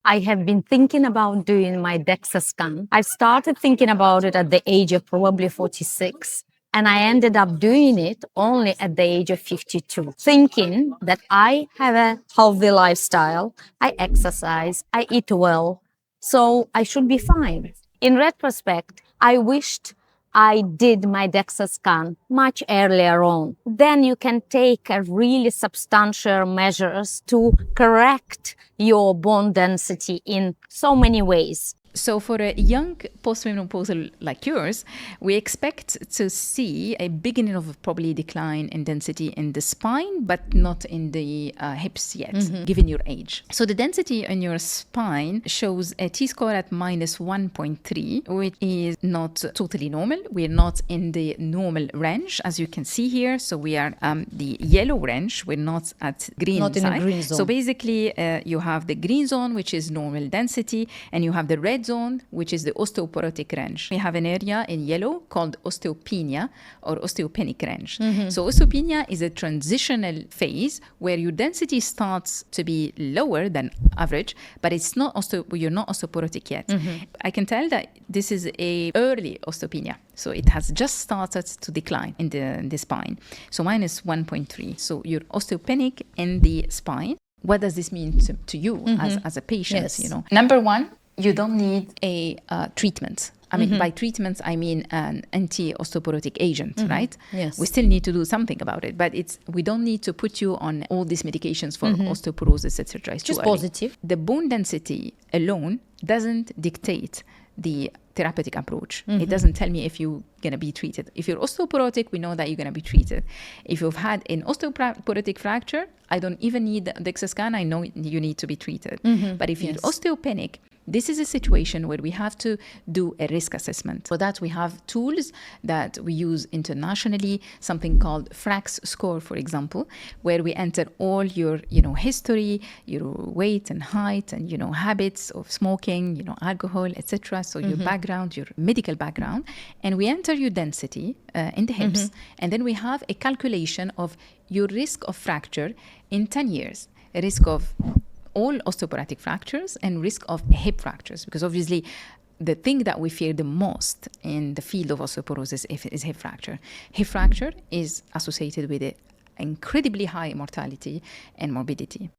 I have been thinking about doing my Dexa scan. I started thinking about it at the age of probably 46. And I ended up doing it only at the age of 52, thinking that I have a healthy lifestyle, I exercise, I eat well, so I should be fine. In retrospect, I wished I did my DEXA scan much earlier on. Then you can take a really substantial measures to correct your bone density in so many ways. So for a young postmenopausal like yours, we expect to see a beginning of probably decline in density in the spine, but not in the hips yet, given your age. So the density in your spine shows a T-score at minus 1.3, which is not totally normal. We're not in the normal range, as you can see here. So we are the yellow range. We're not at green Not in side. the green zone. So basically, you have the green zone, which is normal density, and you have the red zone, which is the osteoporotic range. We have an area in yellow called osteopenia or osteopenic range. So osteopenia is a transitional phase where your density starts to be lower than average, but it's not you're not osteoporotic yet. I can tell that this is a early osteopenia. So it has just started to decline in the spine. So minus 1.3. So you're osteopenic in the spine. What does this mean to you as a patient? Yes. You know, number one, you don't need a treatment. I mean, by treatments, I mean an anti-osteoporotic agent, right? Yes. We still need to do something about it, but we don't need to put you on all these medications for osteoporosis, etc. It's Just too early. positive. The bone density alone doesn't dictate the therapeutic approach. It doesn't tell me if you're going to be treated. If you're osteoporotic, we know that you're going to be treated. If you've had an osteoporotic fracture, I don't even need the DEXA scan. I know you need to be treated. But if you're osteopenic, this is a situation where we have to do a risk assessment. For that, we have tools that we use internationally, something called FRAX score, for example, where we enter all your, history, your weight and height and, habits of smoking, alcohol, etc. So your background, your medical background, and we enter your density in the hips. And then we have a calculation of your risk of fracture in 10 years, a risk of all osteoporotic fractures and risk of hip fractures, because obviously the thing that we fear the most in the field of osteoporosis is hip fracture. Hip fracture is associated with an incredibly high mortality and morbidity.